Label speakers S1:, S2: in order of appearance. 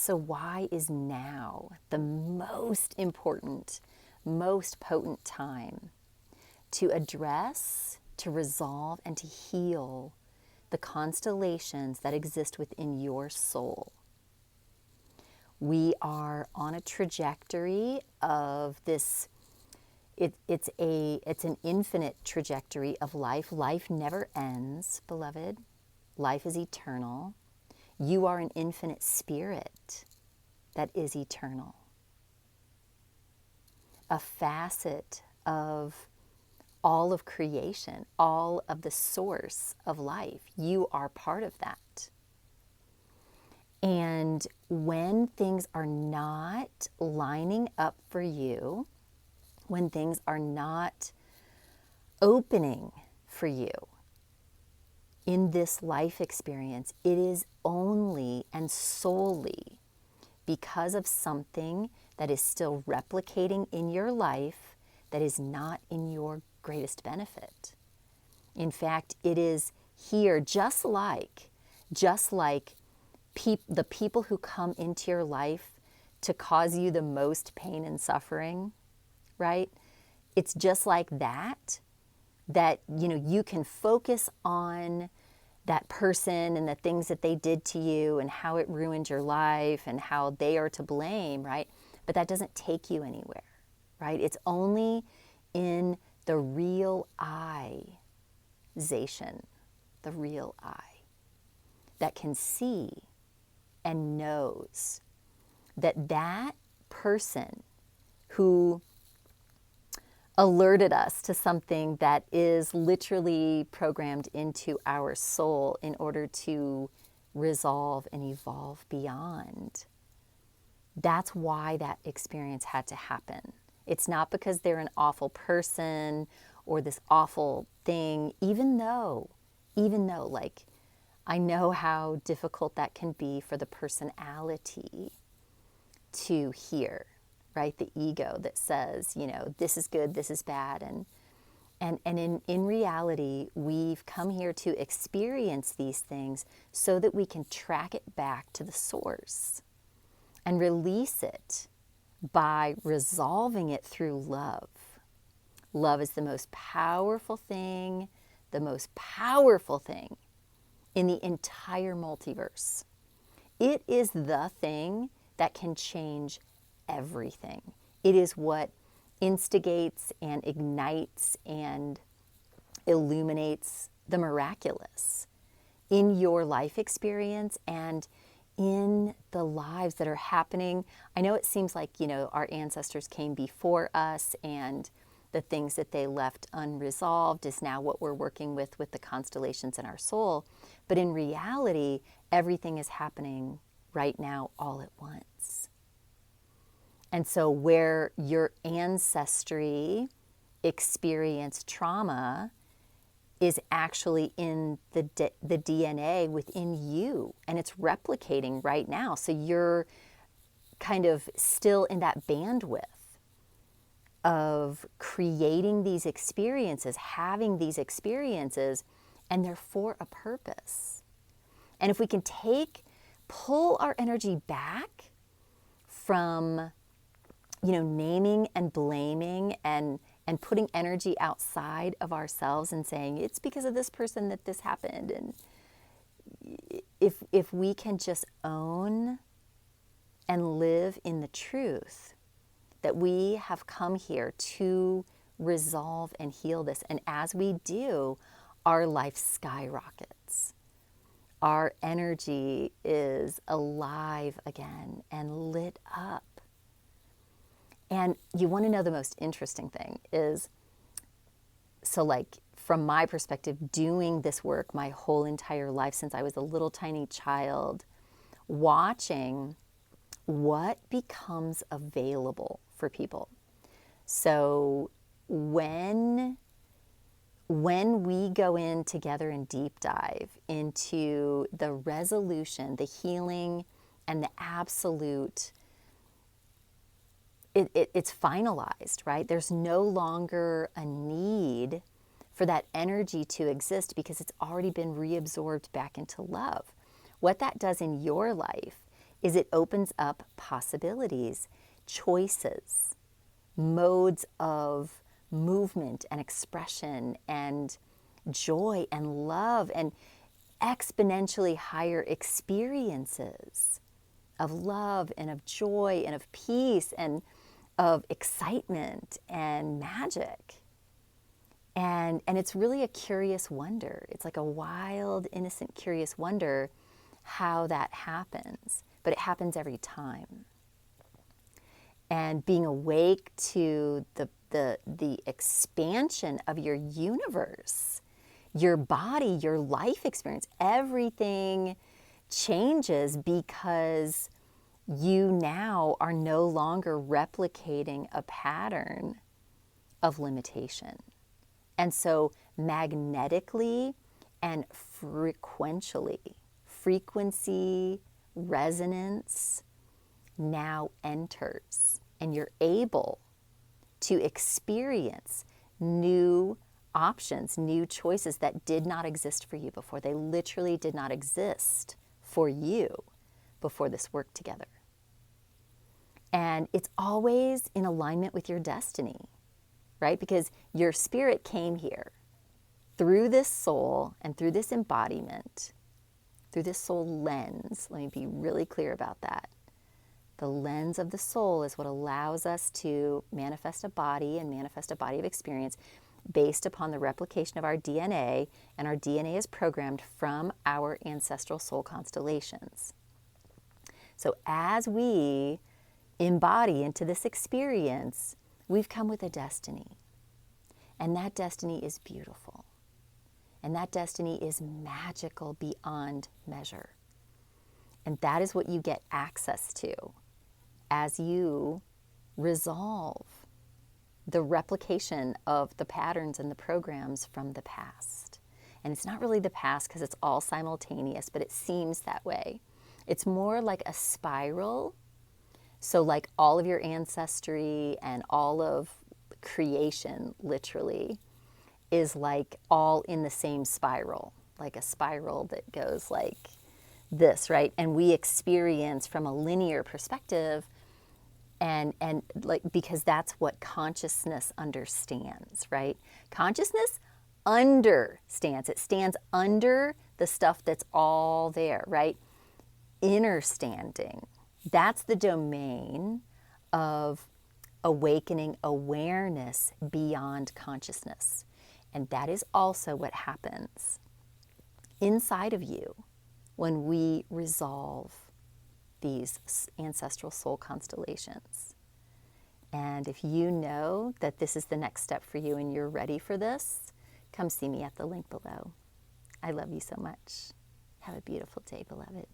S1: So why is now the most important, most potent time to address, to resolve, and to heal the constellations that exist within your soul? We are on a trajectory of this. It's an infinite trajectory of life. Life never ends, beloved. Life is eternal. You are an infinite spirit that is eternal. A facet of all of creation, all of the source of life. You are part of that. And when things are not lining up for you, when things are not opening for you in this life experience, it is only and solely because of something that is still replicating in your life that is not in your greatest benefit. In fact, it is here just like the people who come into your life to cause you the most pain and suffering, right? It's just like that you can focus on that person and the things that they did to you and how it ruined your life and how they are to blame, right? But that doesn't take you anywhere, right? It's only in the real I-zation, the real I, that can see and knows that person who alerted us to something that is literally programmed into our soul in order to resolve and evolve beyond. That's why that experience had to happen. It's not because they're an awful person or this awful thing, even though, like, I know how difficult that can be for the personality to hear, right? The ego that says, this is good, this is bad. And in reality, we've come here to experience these things so that we can track it back to the source and release it by resolving it through love. Love is the most powerful thing in the entire multiverse. It is the thing that can change everything. It is what instigates and ignites and illuminates the miraculous in your life experience and in the lives that are happening. I know it seems like, our ancestors came before us and the things that they left unresolved is now what we're working with the constellations in our soul. But in reality, everything is happening right now all at once. And so where your ancestry experienced trauma is actually in the DNA within you, and it's replicating right now. So you're kind of still in that bandwidth of creating these experiences, having these experiences, and they're for a purpose. And if we can pull our energy back from, naming and blaming and putting energy outside of ourselves and saying, it's because of this person that this happened. And if we can just own and live in the truth that we have come here to resolve and heal this. And as we do, our life skyrockets. Our energy is alive again and lit up. And you want to know the most interesting thing is, so like from my perspective, doing this work my whole entire life since I was a little tiny child, watching what becomes available for people. So when we go in together and deep dive into the resolution, the healing, and the absolute, it's finalized, right? There's no longer a need for that energy to exist because it's already been reabsorbed back into love. What that does in your life is it opens up possibilities, choices, modes of movement and expression and joy and love and exponentially higher experiences of love and of joy and of peace and of excitement and magic. And it's really a curious wonder. It's like a wild, innocent, curious wonder how that happens. But it happens every time. And being awake to the expansion of your universe, your body, your life experience, everything changes because you now are no longer replicating a pattern of limitation. And so magnetically and frequentially, frequency, resonance now enters, and you're able to experience new options, new choices that did not exist for you before. They literally did not exist for you before this work together. And it's always in alignment with your destiny, right? Because your spirit came here through this soul and through this embodiment, through this soul lens. Let me be really clear about that. The lens of the soul is what allows us to manifest a body and manifest a body of experience based upon the replication of our DNA, and our DNA is programmed from our ancestral soul constellations. So as we embody into this experience, we've come with a destiny. And that destiny is beautiful. And that destiny is magical beyond measure. And that is what you get access to as you resolve the replication of the patterns and the programs from the past. And it's not really the past because it's all simultaneous, but it seems that way. It's more like a spiral. So like all of your ancestry and all of creation, literally, is like all in the same spiral, like a spiral that goes like this, right? And we experience from a linear perspective, and like, because that's what consciousness understands, right? Consciousness understands. It stands under the stuff that's all there, right? Inner standing. That's the domain of awakening awareness beyond consciousness. And that is also what happens inside of you when we resolve these ancestral soul constellations. And if you know that this is the next step for you and you're ready for this, come see me at the link below. I love you so much. Have a beautiful day, beloved.